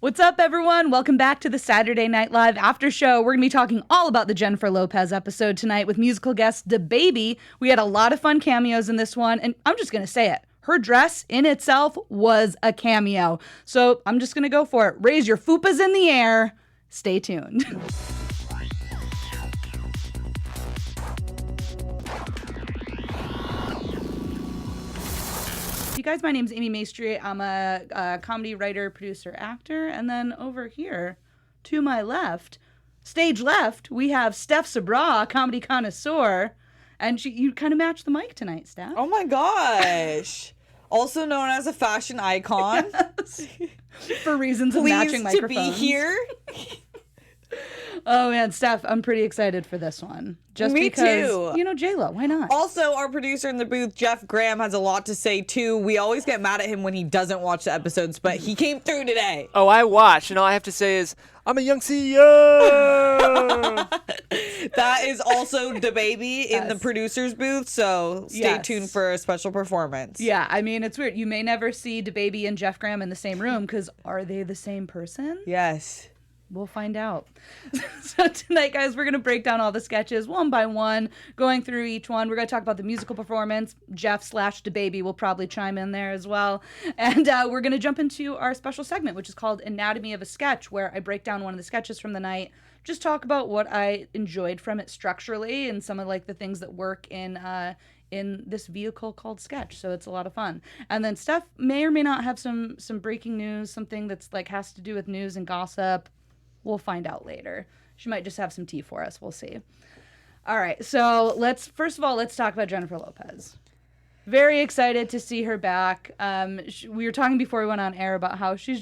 What's up, everyone? Welcome back to the Saturday Night Live after show. We're going to be talking all about the Jennifer Lopez episode tonight with musical guest DaBaby. We had a lot of fun cameos in this one, and I'm just going to say it. Her dress in itself was a cameo. So I'm just going to go for it. Raise your fupas in the air. Stay tuned. You guys, my name's Amy Maestri. I'm a comedy writer, producer, actor. And then over here, to my left, stage left, we have Steph Sabraw, a comedy connoisseur. And you kind of match the mic tonight, Steph. Oh my gosh. Also known as a fashion icon. Yes. For reasons of matching microphones. Pleased to be here. Oh man, Steph, I'm pretty excited for this one. Just Me because, too. You know, J-Lo, why not? Also, our producer in the booth, Jeff Graham, has a lot to say too. We always get mad at him when he doesn't watch the episodes, but he came through today. Oh, I watched, and all I have to say is, I'm a young CEO. That is also DaBaby in the producer's booth, so stay tuned for a special performance. Yeah, I mean, it's weird. You may never see DaBaby and Jeff Graham in the same room, because are they the same person? Yes. We'll find out. So tonight, guys, we're going to break down all the sketches one by one, going through each one. We're going to talk about the musical performance. Jeff/DaBaby will probably chime in there as well. And we're going to jump into our special segment, which is called Anatomy of a Sketch, where I break down one of the sketches from the night, just talk about what I enjoyed from it structurally and some of like the things that work in this vehicle called sketch. So it's a lot of fun. And then Steph may or may not have some breaking news, something that's like has to do with news and gossip. We'll find out later. She might just have some tea for us. We'll see. All right. So let's talk about Jennifer Lopez. Very excited to see her back. We were talking before we went on air about how she's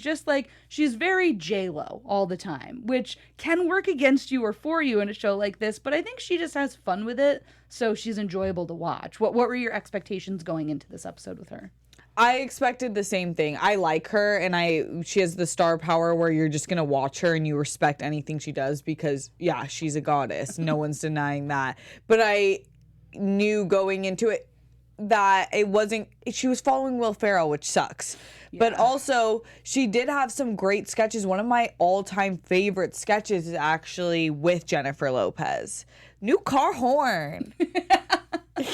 very J-Lo all the time, which can work against you or for you in a show like this. But I think she just has fun with it. So she's enjoyable to watch. What were your expectations going into this episode with her? I expected the same thing. I like her, and she has the star power where you're just going to watch her and you respect anything she does because, yeah, she's a goddess. No one's denying that. But I knew going into it that she was following Will Ferrell, which sucks. Yeah. But also, she did have some great sketches. One of my all-time favorite sketches is actually with Jennifer Lopez. New car horn.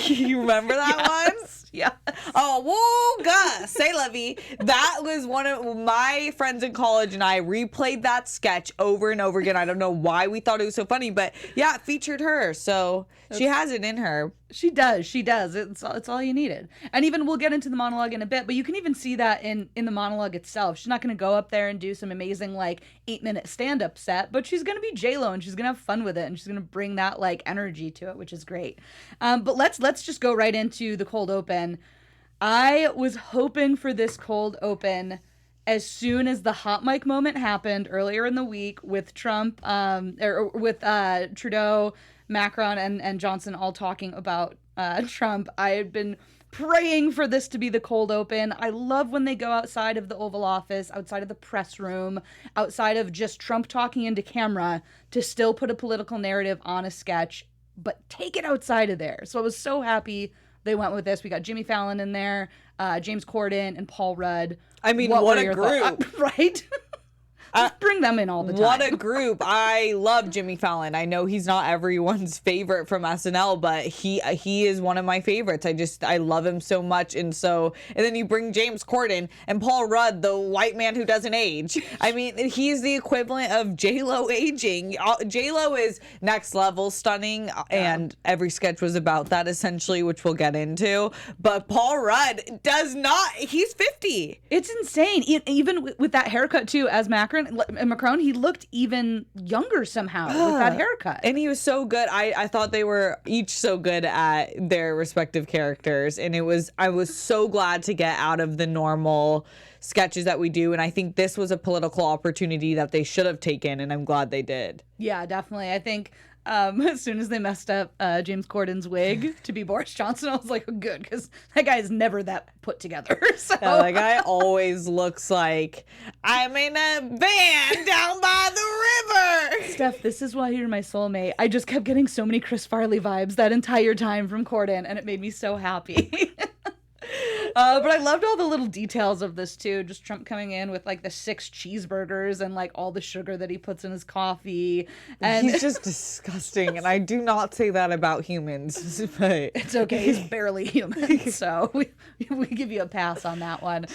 You remember that one? Yeah. Oh, woo, God, say Levy. That was one of my friends in college, and I replayed that sketch over and over again. I don't know why we thought it was so funny, but yeah, it featured her. So she has it in her. She does. It's all you needed. And even we'll get into the monologue in a bit, but you can even see that in the monologue itself. She's not going to go up there and do some amazing like 8-minute stand-up set, but she's going to be J-Lo and she's going to have fun with it and she's going to bring that like energy to it, which is great. But let's just go right into the cold open. I was hoping for this cold open as soon as the hot mic moment happened earlier in the week with Trump, or with Trudeau, Macron, and Johnson all talking about Trump. I had been praying for this to be the cold open. I love when they go outside of the Oval Office, outside of the press room, outside of just Trump talking into camera to still put a political narrative on a sketch, but take it outside of there. So I was so happy they went with this. We got Jimmy Fallon in there, James Corden, and Paul Rudd. I mean, what a group. Right? Just bring them in all the time. What a group. I love Jimmy Fallon. I know he's not everyone's favorite from SNL, but he is one of my favorites. I love him so much. And then you bring James Corden and Paul Rudd, the white man who doesn't age. I mean, he's the equivalent of J-Lo aging. J-Lo is next level stunning, and every sketch was about that essentially, which we'll get into. But Paul Rudd does not. He's 50. It's insane. Even with that haircut too, as Macron, he looked even younger somehow with that haircut. And he was so good. I thought they were each so good at their respective characters. And I was so glad to get out of the normal sketches that we do. And I think this was a political opportunity that they should have taken. And I'm glad they did. Yeah, definitely. I think as soon as they messed up James Corden's wig to be Boris Johnson, I was like, oh, good, because that guy is never that put together. So. Yeah, that guy always looks like I'm in a van down by the river. Steph, this is why you're my soulmate. I just kept getting so many Chris Farley vibes that entire time from Corden, and it made me so happy. But I loved all the little details of this too. Just Trump coming in with like the 6 cheeseburgers and like all the sugar that he puts in his coffee. And He's just disgusting, and I do not say that about humans, but it's okay. He's barely human, so we give you a pass on that one.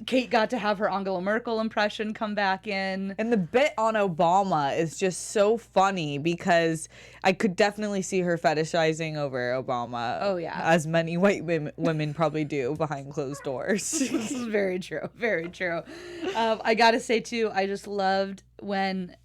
Kate got to have her Angela Merkel impression come back in. And the bit on Obama is just so funny because I could definitely see her fetishizing over Obama. Oh, yeah. As many white women probably do behind closed doors. This is very true. Very true. I got to say, too, I just loved when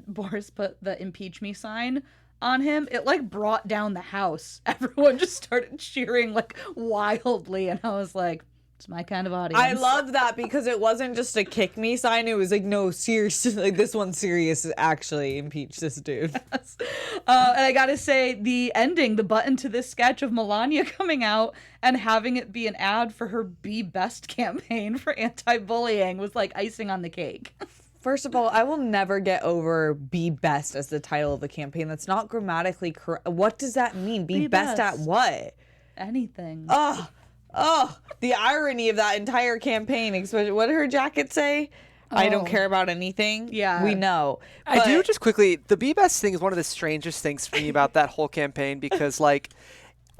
Boris put the impeach me sign on him. It like brought down the house. Everyone just started cheering like wildly. And I was like, it's my kind of audience. I love that because it wasn't just a kick me sign. It was like, no, seriously, like this one's serious. Actually, impeach this dude. Yes. And I gotta say, the ending, the button to this sketch of Melania coming out and having it be an ad for her Be Best campaign for anti-bullying was like icing on the cake. First of all, I will never get over Be Best as the title of the campaign. That's not grammatically correct. What does that mean? Be best at what? Anything. Oh, the irony of that entire campaign. Especially, what did her jacket say? I don't care about anything. Yeah. We know. I do just quickly, the Be Best thing is one of the strangest things for me about that whole campaign because, like,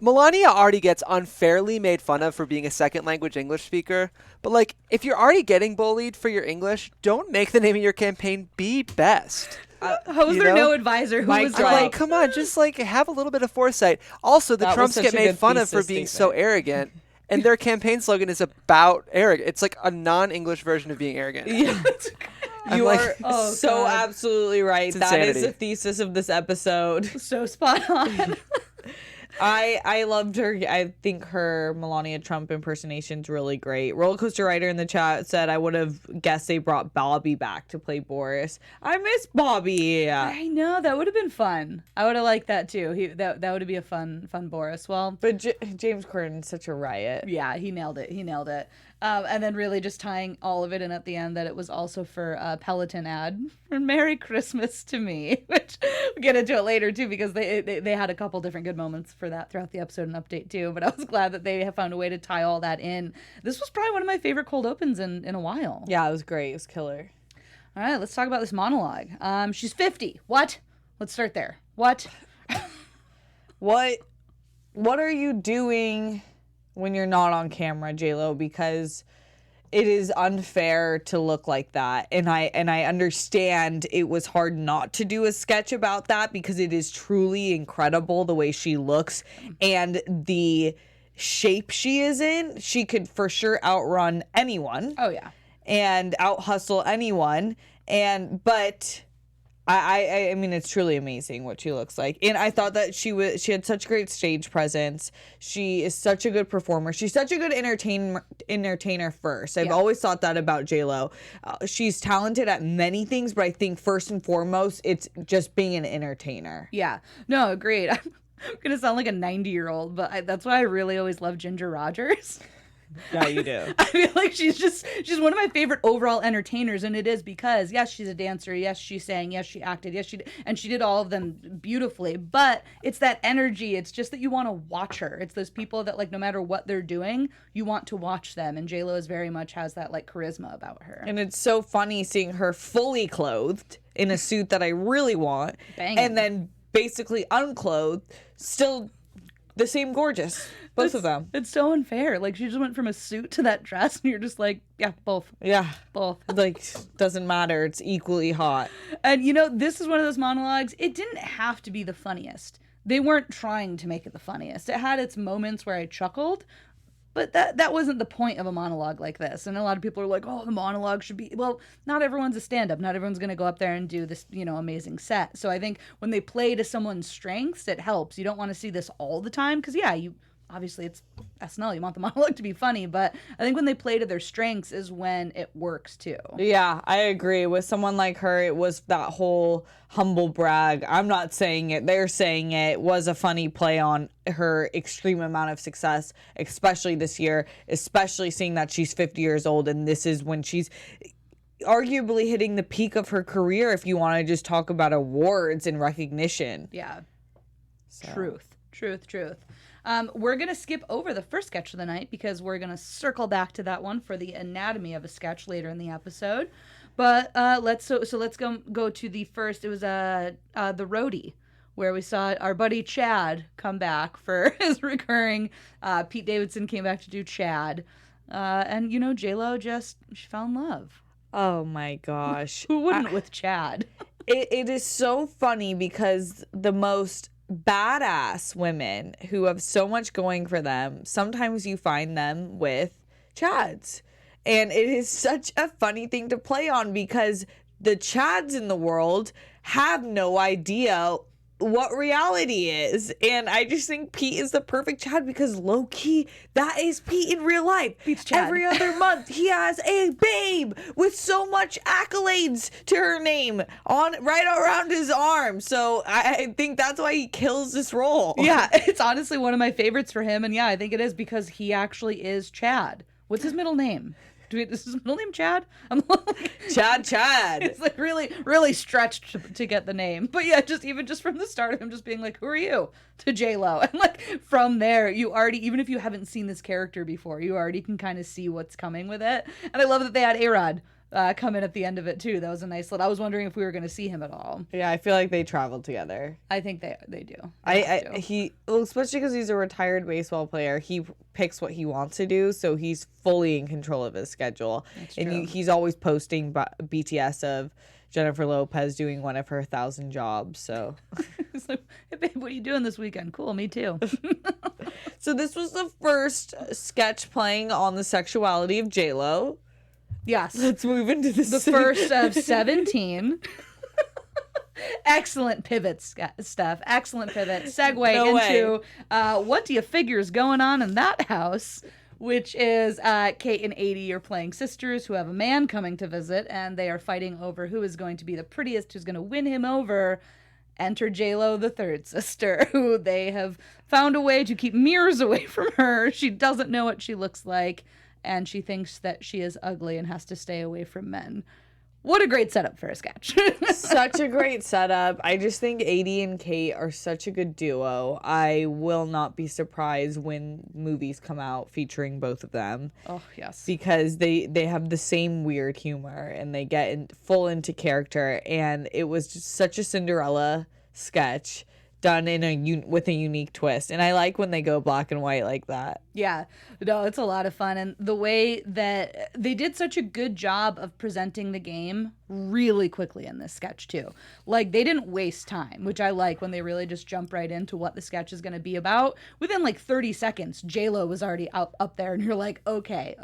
Melania already gets unfairly made fun of for being a second language English speaker. But, like, if you're already getting bullied for your English, don't make the name of your campaign Be Best. How was there no advisor who was Like, come on, just, like, have a little bit of foresight. Also, the That was Trumps such get a made good fun of for thesis being statement. so arrogant. And their campaign slogan is about arrogant. It's like a non-English version of being arrogant. Yeah. I'm You like, are so God. absolutely right. It's That is insanity. the thesis of this episode. so spot on. I loved her. I think her Melania Trump impersonation's really great. Rollercoaster Writer in the chat said, I would have guessed they brought Bobby back to play Boris. I miss Bobby. I know, that would have been fun. I would have liked that too. That would be a fun Boris. Well, But James Corden's such a riot. yeah, he nailed it. And then really just tying all of it in at the end that it was also for a Peloton ad for Merry Christmas to me, which we'll get into it later too because they had a couple different good moments for that throughout the episode and update too. But I was glad that they have found a way to tie all that in. This was probably one of my favorite cold opens in a while. Yeah, it was great. It was killer. All right, let's talk about this monologue. She's 50. What? Let's start there. What? What are you doing when you're not on camera, J-Lo? Because it is unfair to look like that. And I understand it was hard not to do a sketch about that because it is truly incredible the way she looks and the shape she is in. She could for sure outrun anyone. Oh, yeah. And out hustle anyone. But I mean, it's truly amazing what she looks like. And I thought that she had such great stage presence. She is such a good performer. She's such a good entertainer first. I've always thought that about J-Lo. She's talented at many things, but I think first and foremost, it's just being an entertainer. Yeah. No, agreed. I'm going to sound like a 90-year-old, but that's why I really always love Ginger Rogers. Yeah, you do. I feel like she's one of my favorite overall entertainers, and it is because, yes, she's a dancer, yes, she sang, yes, she acted, yes, she did all of them beautifully, but it's that energy. It's just that you want to watch her. It's those people that, like, no matter what they're doing, you want to watch them, and J-Lo is very much has that, like, charisma about her. And it's so funny seeing her fully clothed in a suit that I really want, Banging. and then basically unclothed, still the same gorgeous. Both of them. It's so unfair. Like, she just went from a suit to that dress, and you're just like, yeah, both. Yeah. Both. Like, doesn't matter. It's equally hot. And, you know, this is one of those monologues. It didn't have to be the funniest. They weren't trying to make it the funniest. It had its moments where I chuckled, but that wasn't the point of a monologue like this. And a lot of people are like, oh, the monologue should be... Well, not everyone's a stand-up. Not everyone's going to go up there and do this, you know, amazing set. So I think when they play to someone's strengths, it helps. You don't want to see this all the time because, yeah, obviously it's SNL, you want the monologue to be funny, but I think when they play to their strengths is when it works too. Yeah, I agree. With someone like her, it was that whole humble brag. I'm not saying it, they're saying it, was a funny play on her extreme amount of success, especially this year, especially seeing that she's 50 years old and this is when she's arguably hitting the peak of her career if you want to just talk about awards and recognition. Yeah. So. Truth. We're going to skip over the first sketch of the night because we're going to circle back to that one for the anatomy of a sketch later in the episode. But let's go to the first. It was the roadie, where we saw our buddy Chad come back for his recurring. Pete Davidson came back to do Chad. And, J-Lo she fell in love. Oh, my gosh. Who wouldn't with Chad? It is so funny because the most badass women who have so much going for them, sometimes you find them with Chads. And it is such a funny thing to play on because the Chads in the world have no idea what reality is. And I just think Pete is the perfect Chad because low-key, that is Pete in real life. Pete's Chad. Every other month, he has a babe with so much accolades to her name right around his arm. So I think that's why he kills this role. Yeah, it's honestly one of my favorites for him. And yeah, I think it is because he actually is Chad. What's his middle name? Is his middle name Chad? I'm like, Chad. It's like really, really stretched to get the name. But yeah, even from the start of him just being like, who are you? To J-Lo. And like from there, you already, even if you haven't seen this character before, you already can kind of see what's coming with it. And I love that they had A-Rod come in at the end of it too. That was a nice little, I was wondering if we were going to see him at all. Yeah, I feel like they traveled together. I think they do. Especially because he's a retired baseball player, he picks what he wants to do, so he's fully in control of his schedule. That's and true. He's always posting BTS of Jennifer Lopez doing one of her 1,000 jobs. So It's like, hey babe, what are you doing this weekend? Cool, me too. So this was the first sketch playing on the sexuality of J-Lo. Yes. Let's move into The first of 17. Excellent pivot, Steph. Excellent pivot. Segue into what do you figure is going on in that house, which is Kate and 80 are playing sisters who have a man coming to visit, and they are fighting over who is going to be the prettiest, who's going to win him over. Enter J-Lo, the third sister, who they have found a way to keep mirrors away from her. She doesn't know what she looks like, and she thinks that she is ugly and has to stay away from men. What a great setup for a sketch. Such a great setup. I just think 80 and Kate are such a good duo. I will not be surprised when movies come out featuring both of them. Oh, yes. Because they have the same weird humor and they get full into character. And it was just such a Cinderella sketch done with a unique twist. And I like when they go black and white like that. Yeah, no, it's a lot of fun. And the way that they did such a good job of presenting the game really quickly in this sketch too. Like they didn't waste time, which I like when they really just jump right into what the sketch is going to be about. Within like 30 seconds, J-Lo was already up there and you're like, okay,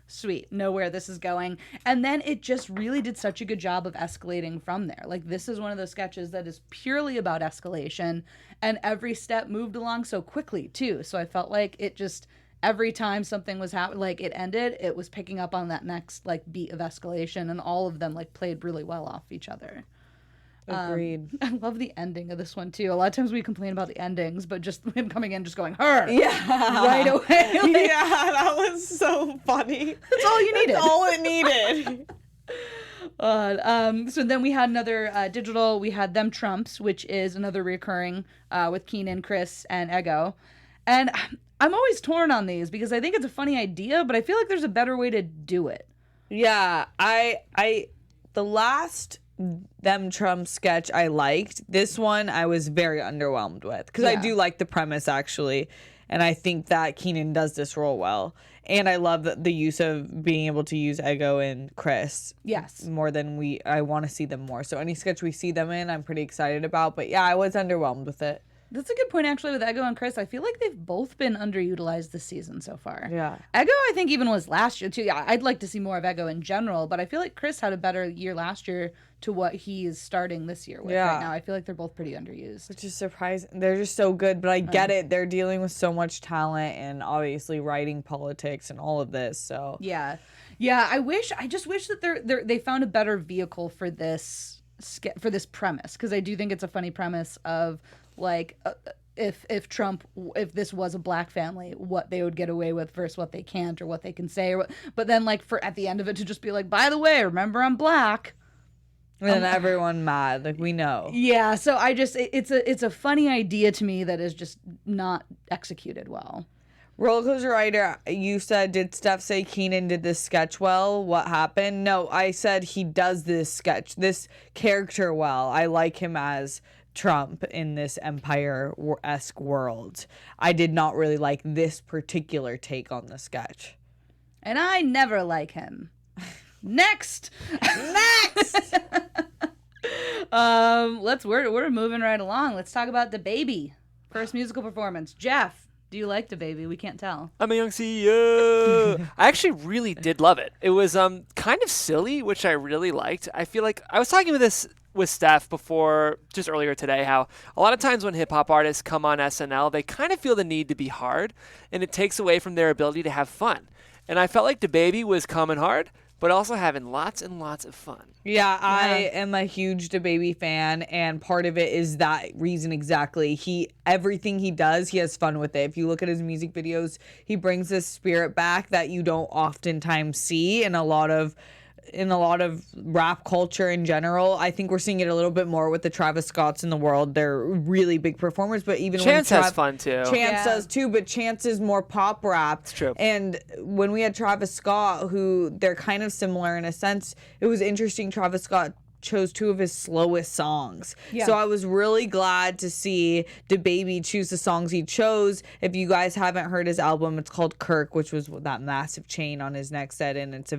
sweet, know where this is going. And then it just really did such a good job of escalating from there. Like this is one of those sketches that is purely about escalation, and every step moved along so quickly too. So I felt like it just, every time something was happening, like it ended, it was picking up on that next like beat of escalation, and all of them like played really well off each other. Agreed. I love the ending of this one too. A lot of times we complain about the endings, but just him coming in, just going her, right away. Like, Yeah, that was so funny. that's all you needed. That's all it needed. So then we had another digital. We had Them Trumps, which is another recurring with Keenan, Chris, and Ego. And I'm always torn on these because I think it's a funny idea, but I feel like there's a better way to do it. Yeah, the last Them Trump sketch I liked. This one I was very underwhelmed with because I Yeah. do like the premise actually, and I think that Keenan does this role well. And I love the use of being able to use Ego and Chris. Yes. More than I want to see them more. So any sketch we see them in, I'm pretty excited about. But yeah, I was underwhelmed with it. That's a good point, actually, with Ego and Chris. I feel like they've both been underutilized this season so far. Yeah. Ego, I think, even was last year, too. Yeah, I'd like to see more of Ego in general, but I feel like Chris had a better year last year to what he is starting this year with right now. I feel like they're both pretty underused. Which is surprising. They're just so good, but I get it. They're dealing with so much talent and obviously writing politics and all of this, so. Yeah. I just wish that they found a better vehicle for this premise, because I do think it's a funny premise of like if this was a black family, what they would get away with versus what they can't or what they can say, but then like for at the end of it to just be like, by the way, remember I'm black. And then everyone mad, like we know. Yeah, so it's a funny idea to me that is just not executed well. Roller Coaster Rider, you said, did Steph say Kenan did this sketch well? What happened? No, I said he does this character well. I like him as Trump in this Empire-esque world. I did not really like this particular take on the sketch. And I never like him. Next! We're moving right along. Let's talk about DaBaby. First musical performance. Jeff, do you like DaBaby? We can't tell. I'm a young CEO. I actually really did love it. It was kind of silly, which I really liked. I feel like I was talking with Steph before, just earlier today, how a lot of times when hip-hop artists come on SNL, they kind of feel the need to be hard, and it takes away from their ability to have fun. And I felt like DaBaby was coming hard, but also having lots and lots of fun. Yeah, I am a huge DaBaby fan, and part of it is that reason exactly. Everything he does, he has fun with it. If you look at his music videos, he brings this spirit back that you don't oftentimes see in a lot of rap culture in general. I think we're seeing it a little bit more with the Travis Scotts in the world. They're really big performers, but even Chance has fun too. Chance does too, but Chance is more pop rap. It's true. And when we had Travis Scott, who they're kind of similar in a sense, it was interesting. Travis Scott chose two of his slowest songs. Yeah. So I was really glad to see DaBaby choose the songs he chose. If you guys haven't heard his album, it's called Kirk, which was that massive chain on his neck set, and it's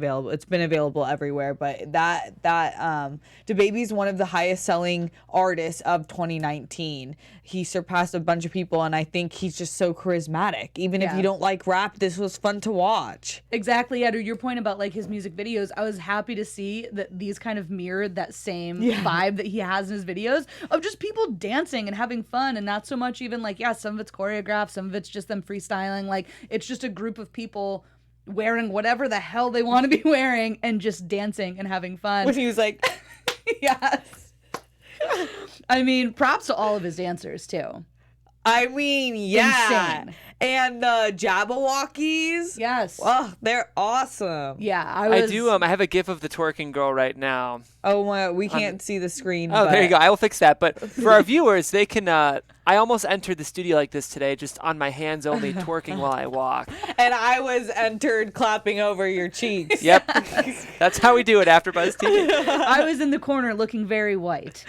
been available everywhere. But that DaBaby is one of the highest selling artists of 2019. He surpassed a bunch of people, and I think he's just so charismatic. Even if you don't like rap, this was fun to watch. Exactly. Yeah, to your point about like his music videos, I was happy to see that these kind of mirrored that same vibe that he has in his videos of just people dancing and having fun, and not so much even like, some of it's choreographed, some of it's just them freestyling. Like, it's just a group of people wearing whatever the hell they want to be wearing and just dancing and having fun. When he was like, yes. I mean, props to all of his dancers too. I mean, yeah. Insane. And the Jabberwockies. Yes. Oh, they're awesome. Yeah, I do. I have a gif of the twerking girl right now. Oh, my, we can't see the screen. Oh, there you go. I will fix that. But for our viewers, they can. I almost entered the studio like this today, just on my hands only, twerking while I walk. And I was entered clapping over your cheeks. Yep. That's how we do it, AfterBuzz TV. I was in the corner looking very white.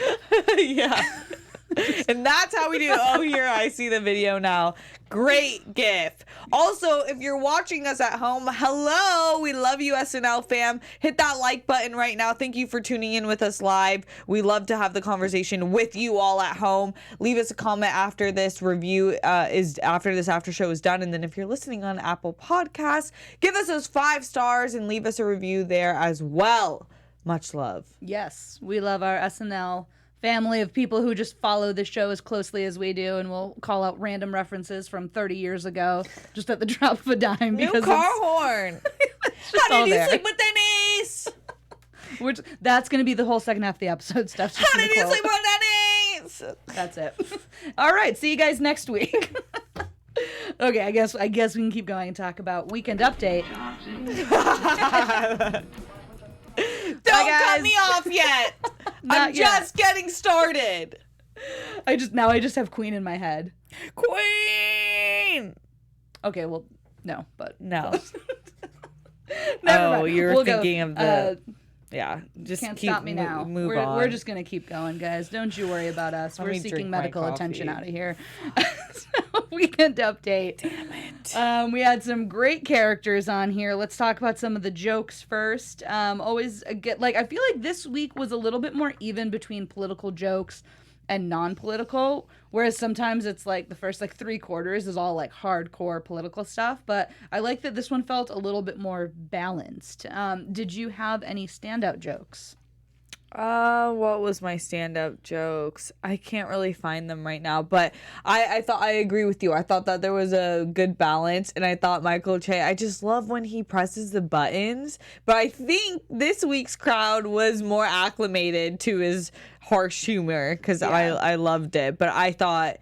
Yeah. And that's how we do. Oh, here, I see the video now. Great gif. Also, if you're watching us at home, hello. We love you, SNL fam. Hit that like button right now. Thank you for tuning in with us live. We love to have the conversation with you all at home. Leave us a comment after this review after this after show is done. And then if you're listening on Apple Podcasts, give us those 5 stars and leave us a review there as well. Much love. Yes, we love our SNL family of people who just follow the show as closely as we do, and we'll call out random references from 30 years ago just at the drop of a dime. New car horn. How did you sleep with Denise? Which that's going to be the whole second half of the episode stuff. How did you sleep with Denise? That's it. All right, see you guys next week. Okay, I guess we can keep going and talk about Weekend Update. Don't cut me off yet. I'm just getting started. I just have Queen in my head. Queen. Okay, well, no, but no. Never mind. You're thinking of the. Yeah, just can't stop me now. Move on. We're just gonna keep going, guys. Don't you worry about us. We're seeking medical attention out of here. So, Weekend Update. Damn it. We had some great characters on here. Let's talk about some of the jokes first. I feel like this week was a little bit more even between political jokes and non-political, whereas sometimes it's like the first 3 quarters is all like hardcore political stuff, but I like that this one felt a little bit more balanced. Did you have any standout jokes? What was my standout jokes? I can't really find them right now, but I thought I agree with you. I thought that there was a good balance, and I thought Michael Che, I just love when he presses the buttons, but I think this week's crowd was more acclimated to his harsh humor because I loved it, but I thought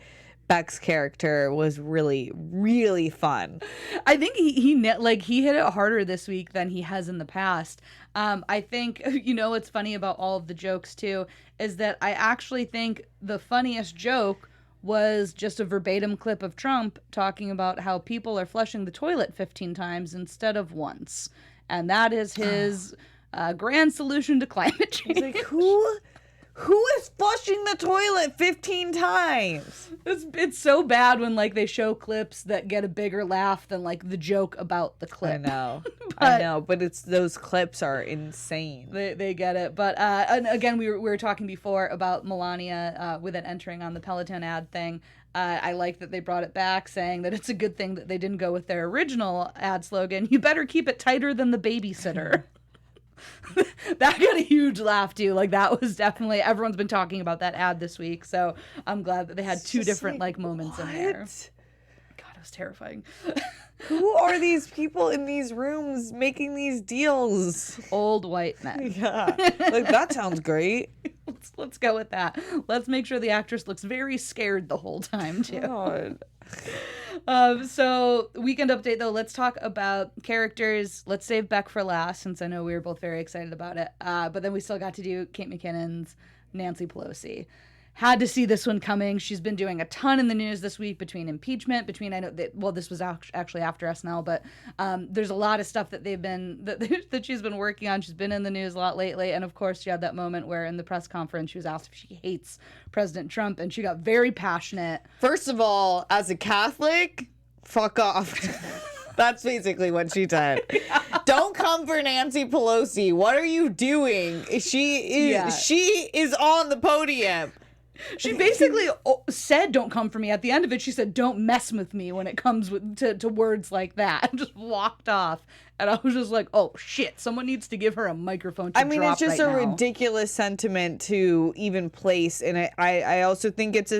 Beck's character was really, really fun. I think he hit it harder this week than he has in the past. I think, what's funny about all of the jokes too is that I actually think the funniest joke was just a verbatim clip of Trump talking about how people are flushing the toilet 15 times instead of once. And that is his grand solution to climate change. He's like, who is flushing the toilet 15 times? It's so bad when they show clips that get a bigger laugh than the joke about the clip. I know, but it's those clips are insane. They get it. But and again, we were talking before about Melania with it entering on the Peloton ad thing. I like that they brought it back, saying that it's a good thing that they didn't go with their original ad slogan, "You better keep it tighter than the babysitter." That got a huge laugh too. That was definitely, everyone's been talking about that ad this week, so I'm glad that they had two different moments in there. God, it was terrifying. Who are these people in these rooms making these deals? Old white men. Yeah, that sounds great. Let's go with that. Let's make sure the actress looks very scared the whole time too. God. So weekend update though, let's talk about characters. Let's save Beck for last, since I know we were both very excited about it. But then we still got to do Kate McKinnon's Nancy Pelosi. Had to see this one coming. She's been doing a ton in the news this week between impeachment, I know that, well, this was actually after SNL, but there's a lot of stuff that that she's been working on. She's been in the news a lot lately. And of course, she had that moment where in the press conference, she was asked if she hates President Trump, and she got very passionate. First of all, as a Catholic, fuck off. That's basically what she said. Yeah. Don't come for Nancy Pelosi. What are you doing? She is on the podium. She basically said, "Don't come for me." At the end of it, she said, "Don't mess with me," when it comes to words like that, and just walked off. And I was just like, oh, shit, someone needs to give her a microphone to drop it's just right a now. ridiculous sentiment to even place. And I also think it's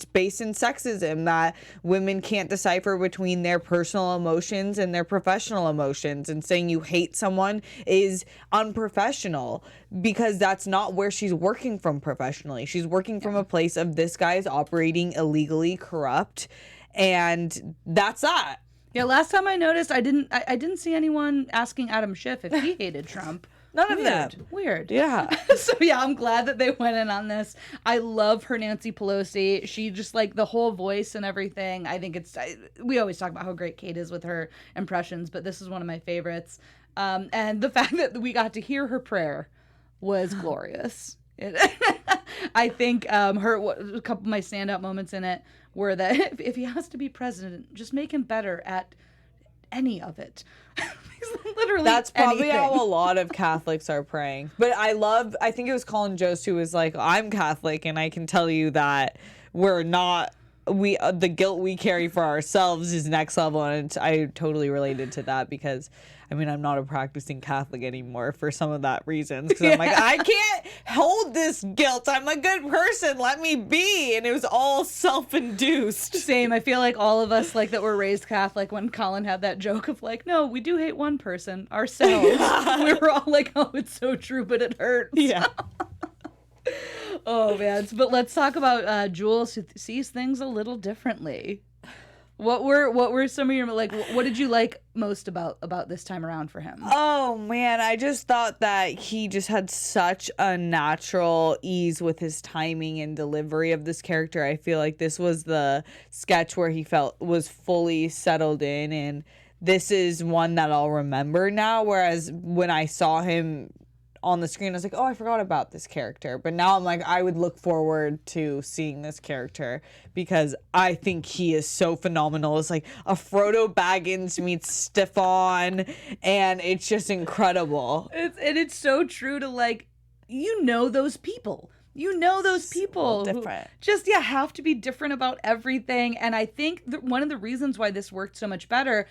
based in sexism, that women can't decipher between their personal emotions and their professional emotions. And saying you hate someone is unprofessional, because that's not where she's working from professionally. She's working from a place of, this guy is operating illegally, corrupt, and that's that. Yeah, last time I noticed, I didn't see anyone asking Adam Schiff if he hated Trump. None of them. Weird. Yeah. So yeah, I'm glad that they went in on this. I love her Nancy Pelosi. She just the whole voice and everything. I think we always talk about how great Kate is with her impressions, but this is one of my favorites. And the fact that we got to hear her prayer was glorious. I think a couple of my standout moments in it were that if he has to be president, just make him better at any of it. Literally, that's probably anything. how a lot of Catholics are praying. But I think it was Colin Jost who was like, I'm Catholic, and I can tell you that we're not, the guilt we carry for ourselves is next level. And I totally related to that, because I'm not a practicing Catholic anymore for some of that reasons. Because I'm like, I can't hold this guilt. I'm a good person. Let me be. And it was all self-induced. Same. I feel like all of us that were raised Catholic, when Colin had that joke of no, we do hate one person, ourselves. We were all like, oh, it's so true, but it hurts. Yeah. Oh, man. But let's talk about Jules, who sees things a little differently. What were some of your what did you like most about this time around for him? Oh man, I just thought that he just had such a natural ease with his timing and delivery of this character. I feel like this was the sketch where he was fully settled in, and this is one that I'll remember now, whereas when I saw him on the screen, I was like, oh, I forgot about this character. But now I'm like, I would look forward to seeing this character, because I think he is so phenomenal. It's like a Frodo Baggins meets Stefan, and it's just incredible. It's so true to those people. Those people so different. Who just have to be different about everything. And I think one of the reasons why this worked so much better,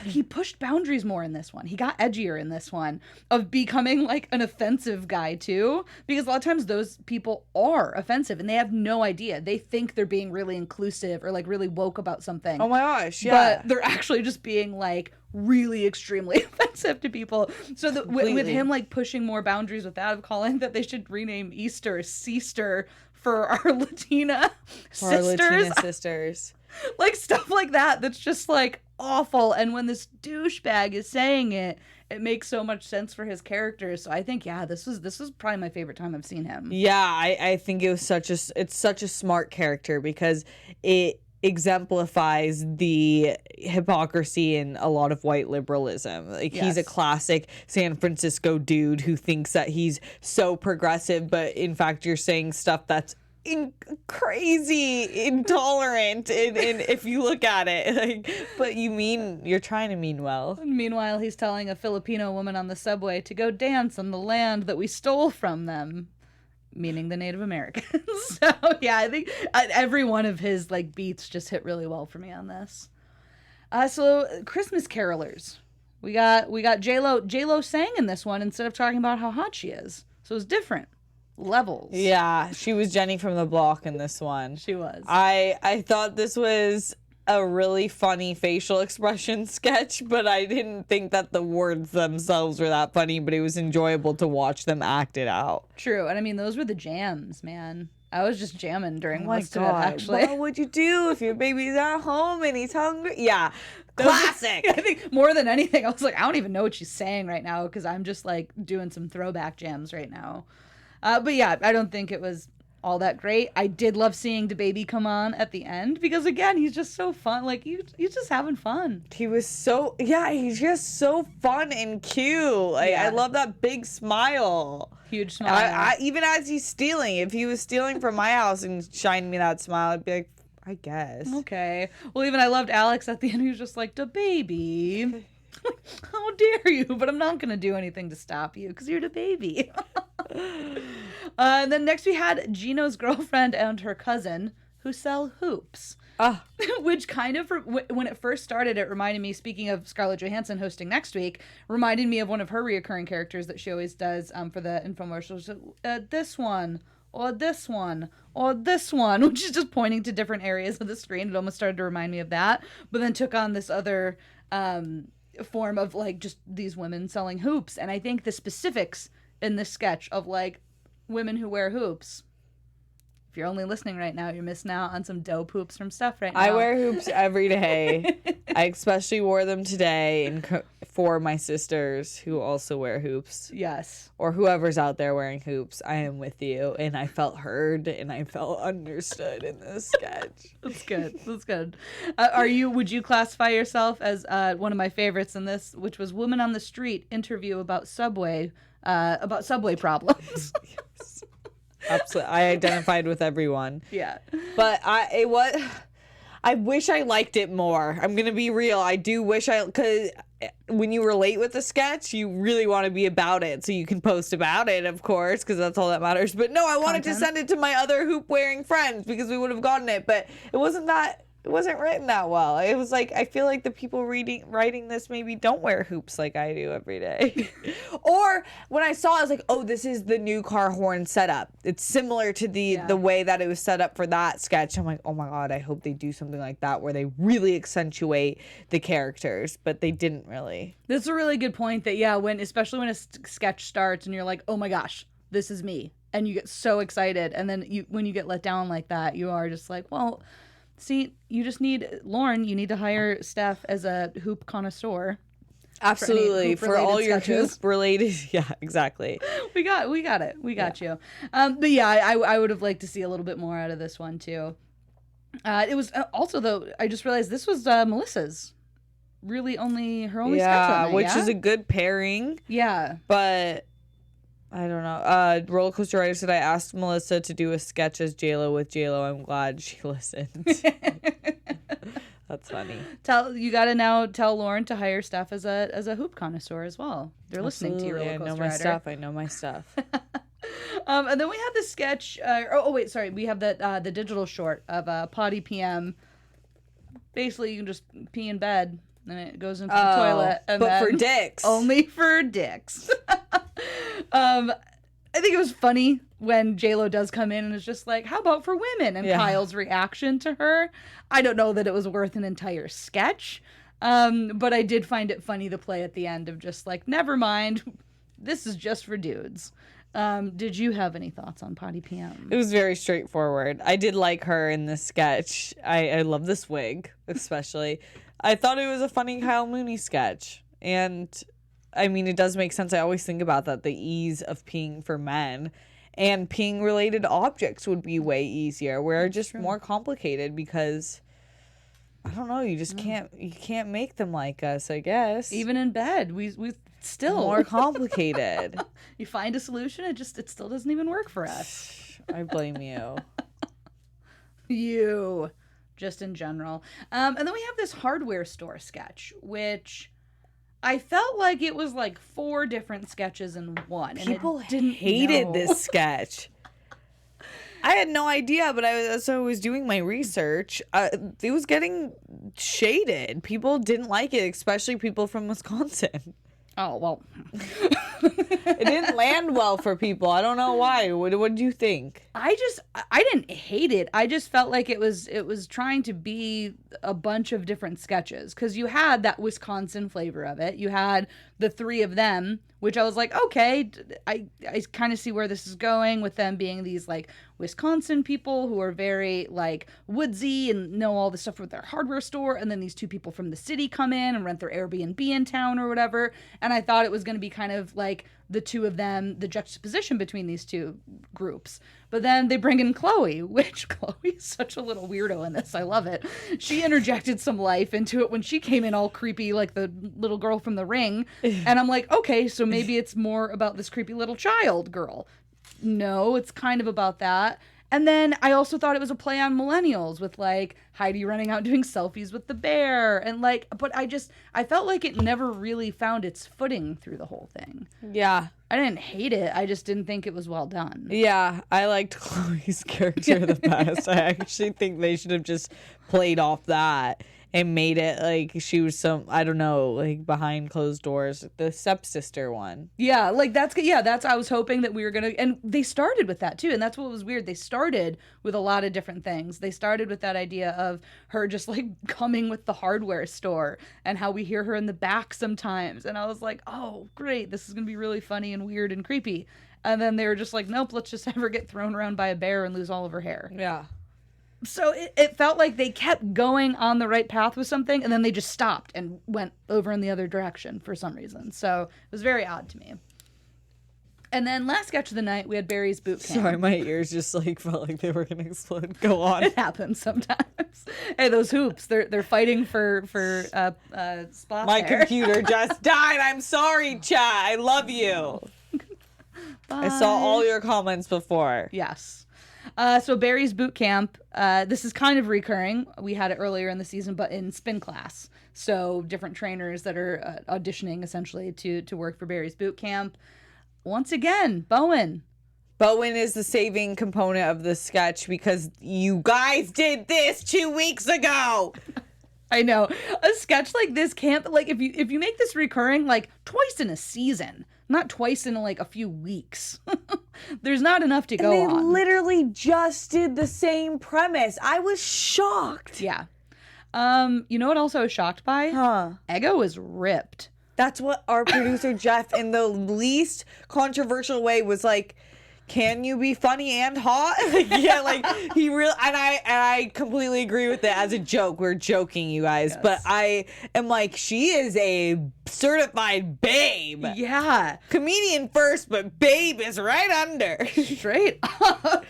he pushed boundaries more in this one. He got edgier in this one, of becoming an offensive guy too, because a lot of times those people are offensive and they have no idea. They think they're being really inclusive or really woke about something. Oh my gosh, yeah. But they're actually just being really extremely offensive to people. So with him pushing more boundaries with that, of calling that they should rename Easter Seaster for our Latina sisters. Stuff like that, that's just awful. And when this douchebag is saying it, it makes so much sense for his character. So I think, this was probably my favorite time I've seen him. Yeah, I think it's such a smart character because it exemplifies the hypocrisy in a lot of white liberalism. Like he's a classic San Francisco dude who thinks that he's so progressive, but in fact you're saying stuff that's crazy intolerant and if you look at it, like, but you're trying to mean well. And meanwhile, he's telling a Filipino woman on the subway to go dance on the land that we stole from them, meaning the Native Americans. So yeah, I think every one of his like beats just hit really well for me on this. So Christmas carolers, we got J-Lo sang in this one instead of talking about how hot she is, so it's different levels. Yeah, she was Jenny from the block in this one. She was. I thought this was a really funny facial expression sketch, but I didn't think that the words themselves were that funny, but it was enjoyable to watch them act it out. True. And I mean, those were the jams, man. I was just jamming during most of it, God, actually. what would you do if your baby's at home and he's hungry? Yeah, classic. I think more than anything, I was like, I don't even know what she's saying right now because I'm just like doing some throwback jams right now. But yeah, I don't think it was all that great. I did love seeing DaBaby come on at the end because again, he's just so fun. Like he's just having fun. He's just so fun and cute. Like I love that big smile. Huge smile. I even as he's stealing, if he was stealing from my house and shining me that smile, I'd be like, I guess. Okay. Well, even I loved Alex at the end. He was just like, DaBaby. How dare you? But I'm not gonna do anything to stop you because you're DaBaby. And then next we had Gino's girlfriend and her cousin who sell hoops. Which kind of, when it first started, it reminded me, speaking of Scarlett Johansson hosting next week, reminded me of one of her reoccurring characters that she always does for the infomercials. This one, or this one, or this one, which is just pointing to different areas of the screen. It almost started to remind me of that, but then took on this other form of like just these women selling hoops. And I think the specifics in this sketch of like women who wear hoops. If you're only listening right now, you're missing out on some dope hoops from Steph right now. I wear hoops every day. I especially wore them today for my sisters who also wear hoops. Yes. Or whoever's out there wearing hoops. I am with you. And I felt heard and I felt understood in this sketch. That's good. That's good. Would you classify yourself as one of my favorites in this, which was Woman on the Street interview about subway problems? Yes. Absolutely. I identified with everyone. Yeah. But I wish I liked it more. I'm going to be real. I do wish because when you relate with the sketch, you really want to be about it. So you can post about it, of course, because that's all that matters. But no, I wanted to send it to my other hoop wearing friends because we would have gotten it. But it wasn't written that well. It was like, I feel like the people writing this maybe don't wear hoops like I do every day. Or when I saw it, I was like, oh, this is the new car horn setup. It's similar to the way that it was set up for that sketch. I'm like, oh my God, I hope they do something like that where they really accentuate the characters, but they didn't really. That's a really good point that, especially when a sketch starts and you're like, oh my gosh, this is me. And you get so excited. And then when you get let down like that, you are just like, well, see, you just need, Lauren, you need to hire Steph as a hoop connoisseur. Absolutely. For all your hoop related. Yeah, exactly. We got it. We got you. But yeah, I would have liked to see a little bit more out of this one too. It was also, though, I just realized this was Melissa's. Really only sketch on that, which is a good pairing. Yeah. But I don't know. Roller Coaster Writer said I asked Melissa to do a sketch as J-Lo with J-Lo. I'm glad she listened. That's funny. You gotta now tell Lauren to hire Steph as a hoop connoisseur as well. They're listening to you, Roller Coaster Writer. I know my stuff. And then we have the sketch. We have the digital short of Potty PM. Basically, you can just pee in bed. And it goes into the toilet. But for dicks. Only for dicks. I think it was funny when J-Lo does come in and is just like, how about for women? And Kyle's reaction to her. I don't know that it was worth an entire sketch. But I did find it funny the play at the end of just like, never mind. This is just for dudes. Did you have any thoughts on Potty PM? It was very straightforward. I did like her in this sketch. I love this wig, especially. I thought it was a funny Kyle Mooney sketch. And I mean, it does make sense. I always think about that, the ease of peeing for men. And peeing related objects would be way easier. We're just more complicated because I don't know, you just can't make them like us, I guess. Even in bed, we still more complicated. You find a solution, it still doesn't even work for us. I blame you. You, just in general. And then we have this hardware store sketch, which I felt like it was like 4 different sketches in one. People and hated this sketch. I had no idea, but as I was doing my research, it was getting shaded. People didn't like it, especially people from Wisconsin. Oh, well. It didn't land well for people. I don't know why. What did you think? I didn't hate it. I just felt like it was trying to be a bunch of different sketches, because you had that Wisconsin flavor of it. You had the 3 of them, which I was like, okay, I kind of see where this is going, with them being these like Wisconsin people who are very like woodsy and know all the stuff with their hardware store, and then these 2 people from the city come in and rent their Airbnb in town or whatever. And I thought it was going to be kind of like the 2 of them, the juxtaposition between these 2 groups. But then they bring in Chloe, which Chloe's such a little weirdo in this. I love it. She interjected some life into it when she came in all creepy, like the little girl from The Ring. And I'm like, okay, so maybe it's more about this creepy little child girl. No, it's kind of about that. And then I also thought it was a play on millennials, with like Heidi running out doing selfies with the bear, and like, but I felt like it never really found its footing through the whole thing. Yeah. I didn't hate it. I just didn't think it was well done. Yeah, I liked Chloe's character the best. I actually think they should have just played off that and made it like she was some, I don't know, like behind closed doors, the stepsister one. Yeah, like that's I was hoping that we were gonna, and they started with that too, and that's what was weird. They started with a lot of different things. They started with that idea of her just like coming with the hardware store, and how we hear her in the back sometimes, and I was like, oh great, this is gonna be really funny and weird and creepy. And then they were just like, nope, let's just have her get thrown around by a bear and lose all of her hair. Yeah. So it felt like they kept going on the right path with something, and then they just stopped and went over in the other direction for some reason. So it was very odd to me. And then last sketch of the night, we had Barry's boot camp. Sorry, my ears just like felt like they were gonna explode. Go on. It happens sometimes. Hey, those hoops, they're fighting for spot My there. computer just died. I'm sorry, chat. I love you. Bye. I saw all your comments before. Yes. So Barry's boot camp, this is kind of recurring. We had it earlier in the season, but in spin class. So different trainers that are auditioning essentially to work for Barry's boot camp. Once again, Bowen. Bowen is the saving component of the sketch because you guys did this 2 weeks ago. I know. A sketch like this can't, like, if you make this recurring, like, twice in a season, not twice in, like, a few weeks. There's not enough to go on. They literally just did the same premise. I was shocked. Yeah. You know what else I was shocked by? Huh. Ego is ripped. That's what our producer Jeff, in the least controversial way, was like, can you be funny and hot? Yeah, like he really, and I completely agree with it as a joke. We're joking, you guys, yes. But I am like, she is a certified babe. Yeah, comedian first, but babe is right under. Straight up.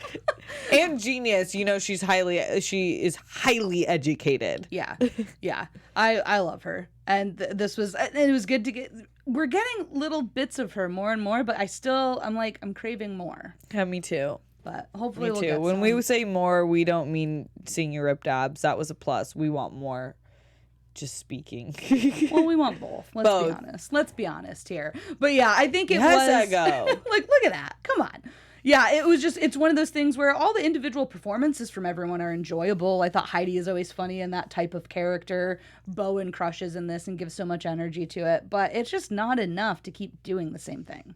And genius. You know, she is highly educated. Yeah, yeah. I love her, and it was good to get. We're getting little bits of her more and more, but I'm craving more. Yeah, me too. But hopefully we'll get when we say more, we don't mean seeing your ripped abs. That was a plus. We want more. Just speaking. Well, we want both. Let's be honest here. But yeah, I think it was. Ego. Like, look at that. Come on. Yeah, it's one of those things where all the individual performances from everyone are enjoyable. I thought Heidi is always funny in that type of character. Bowen crushes in this and gives so much energy to it. But it's just not enough to keep doing the same thing.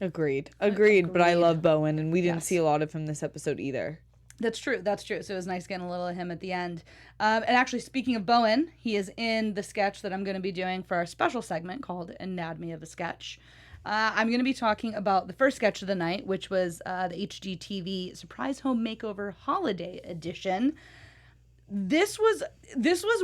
Agreed. But I love Bowen, and we didn't see a lot of him this episode either. That's true. So it was nice getting a little of him at the end. And actually, speaking of Bowen, he is in the sketch that I'm going to be doing for our special segment called Anatomy of a Sketch. I'm going to be talking about the first sketch of the night, which was the HGTV Surprise Home Makeover Holiday Edition. This was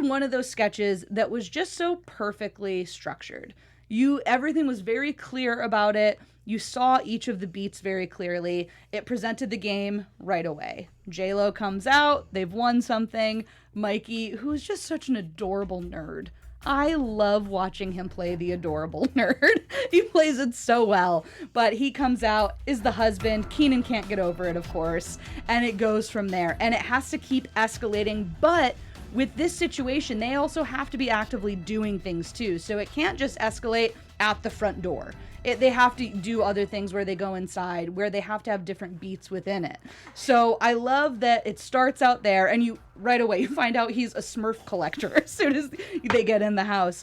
one of those sketches that was just so perfectly structured. Everything was very clear about it. You saw each of the beats very clearly. It presented the game right away. J-Lo comes out. They've won something. Mikey, who is just such an adorable nerd. I love watching him play the adorable nerd. He plays it so well. But he comes out, is the husband. Kenan can't get over it, of course. And it goes from there. And it has to keep escalating. But with this situation, they also have to be actively doing things too. So it can't just escalate at the front door. They have to do other things where they go inside, where they have to have different beats within it. So I love that it starts out there, and you right away you find out he's a Smurf collector as soon as they get in the house.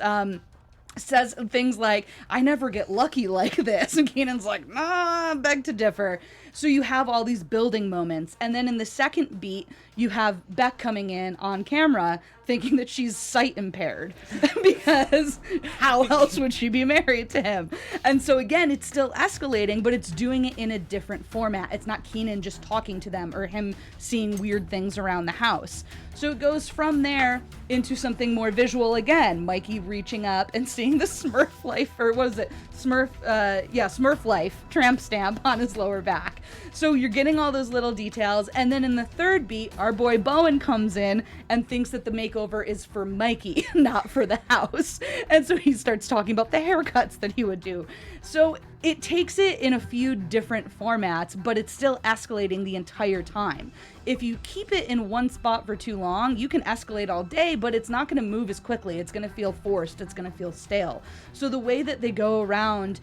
Says things like, I never get lucky like this. And Kenan's like, nah, beg to differ. So you have all these building moments. And then in the second beat, you have Beck coming in on camera thinking that she's sight impaired because how else would she be married to him? And so again, it's still escalating, but it's doing it in a different format. It's not Kenan just talking to them or him seeing weird things around the house. So it goes from there into something more visual again. Mikey reaching up and seeing the Smurf life, or what is it? Smurf life tramp stamp on his lower back. So you're getting all those little details. And then in the third beat, our boy Bowen comes in and thinks that the makeover is for Mikey, not for the house. And so he starts talking about the haircuts that he would do. So it takes it in a few different formats, but it's still escalating the entire time. If you keep it in one spot for too long, you can escalate all day, but it's not going to move as quickly. It's going to feel forced. It's going to feel stale. So the way that they go around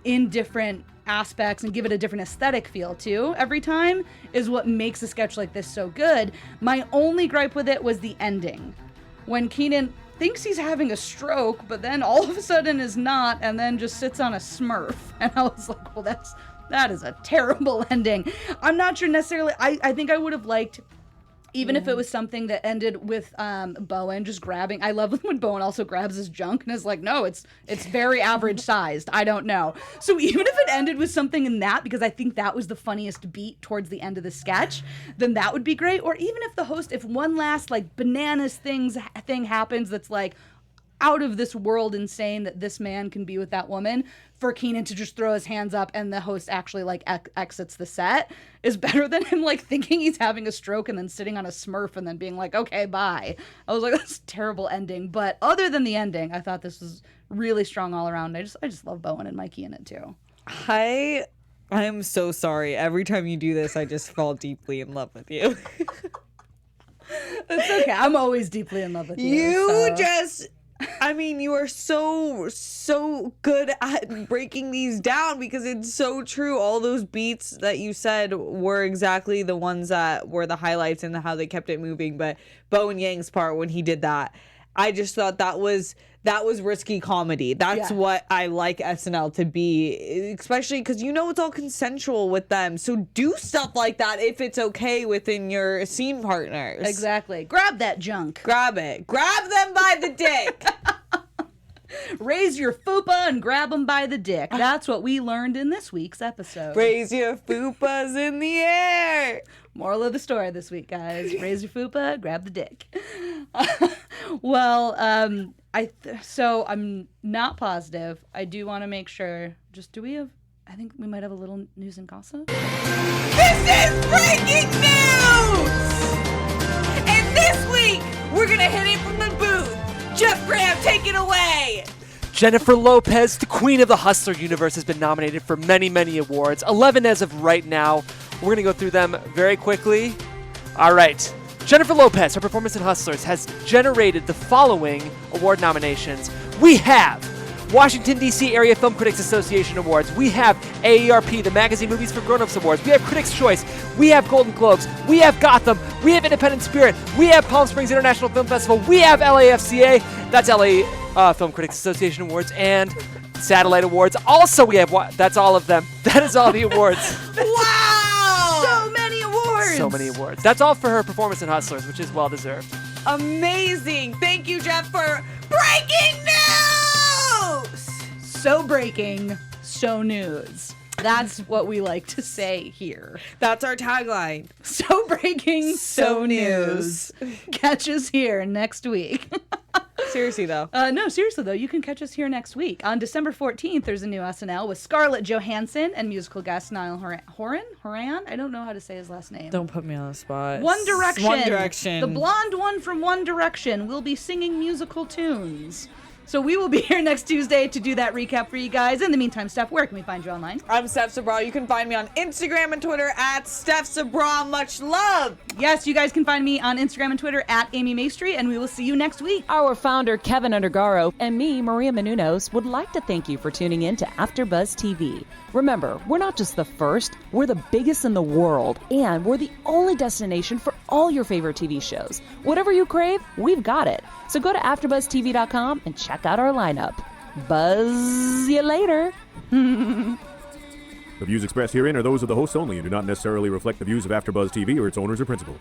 in different aspects and give it a different aesthetic feel too every time is what makes a sketch like this so good. My only gripe with it was the ending. When Kenan thinks he's having a stroke, but then all of a sudden is not, and then just sits on a Smurf. And I was like, well, that is a terrible ending. I'm not sure necessarily. I think I would have liked, even if it was something that ended with Bowen just grabbing. I love when Bowen also grabs his junk and is like, no, it's very average sized. I don't know. So even if it ended with something in that, because I think that was the funniest beat towards the end of the sketch, then that would be great. Or even if the host, if one last like bananas thing happens that's like out of this world insane that this man can be with that woman, for Kenan to just throw his hands up and the host actually like exits the set is better than him like thinking he's having a stroke and then sitting on a Smurf and then being like, okay, bye. I was like, that's a terrible ending. But other than the ending, I thought this was really strong all around. I just love Bowen and Mikey in it too. I am so sorry. Every time you do this, I just fall deeply in love with you. It's okay. I'm always deeply in love with you. You are so good at breaking these down because it's so true. All those beats that you said were exactly the ones that were the highlights and how they kept it moving. But Bowen Yang's part when he did that, I just thought that was risky comedy. That's what I like SNL to be, especially because it's all consensual with them. So do stuff like that if it's okay within your scene partners. Exactly. Grab that junk. Grab it. Grab them by the dick. Raise your fupa and grab them by the dick. That's what we learned in this week's episode. Raise your fupas in the air. Moral of the story this week, guys. Raise your fupa, grab the dick. Well, so I'm not positive. I do want to make sure. I think we might have a little news and gossip. This is breaking news! And this week, we're going to hit it from the booth. Jeff Graham, take it away! Jennifer Lopez, the queen of the Hustler universe, has been nominated for many, many awards. 11 as of right now. We're going to go through them very quickly. All right. Jennifer Lopez, her performance in Hustlers, has generated the following award nominations. We have Washington, D.C. Area Film Critics Association Awards. We have AARP, the Magazine Movies for Grown-Ups Awards. We have Critics' Choice. We have Golden Globes. We have Gotham. We have Independent Spirit. We have Palm Springs International Film Festival. We have LAFCA. That's LA Film Critics Association Awards. And Satellite Awards. Also, we have that's all of them. That is all the awards. Wow! So many awards. So many awards. That's all for her performance in Hustlers, which is well-deserved. Amazing. Thank you, Jeff, for breaking news! So breaking, so news. That's what we like to say here. That's our tagline. So breaking, so news. Catch us here next week. Seriously, though. No, seriously, though, you can catch us here next week. On December 14th, there's a new SNL with Scarlett Johansson and musical guest Niall Horan? I don't know how to say his last name. Don't put me on the spot. One Direction. One Direction. The blonde one from One Direction will be singing musical tunes. So we will be here next Tuesday to do that recap for you guys. In the meantime, Steph, where can we find you online? I'm Steph Sabraw. You can find me on Instagram and Twitter at Steph Sabraw. Much love. Yes, you guys can find me on Instagram and Twitter at Amy Maestri, and we will see you next week. Our founder, Kevin Undergaro, and me, Maria Menounos, would like to thank you for tuning in to AfterBuzz TV. Remember, we're not just the first, we're the biggest in the world, and we're the only destination for all your favorite TV shows. Whatever you crave, we've got it. So go to AfterBuzzTV.com and check out our lineup. Buzz you later. The views expressed herein are those of the hosts only and do not necessarily reflect the views of AfterBuzz TV or its owners or principals.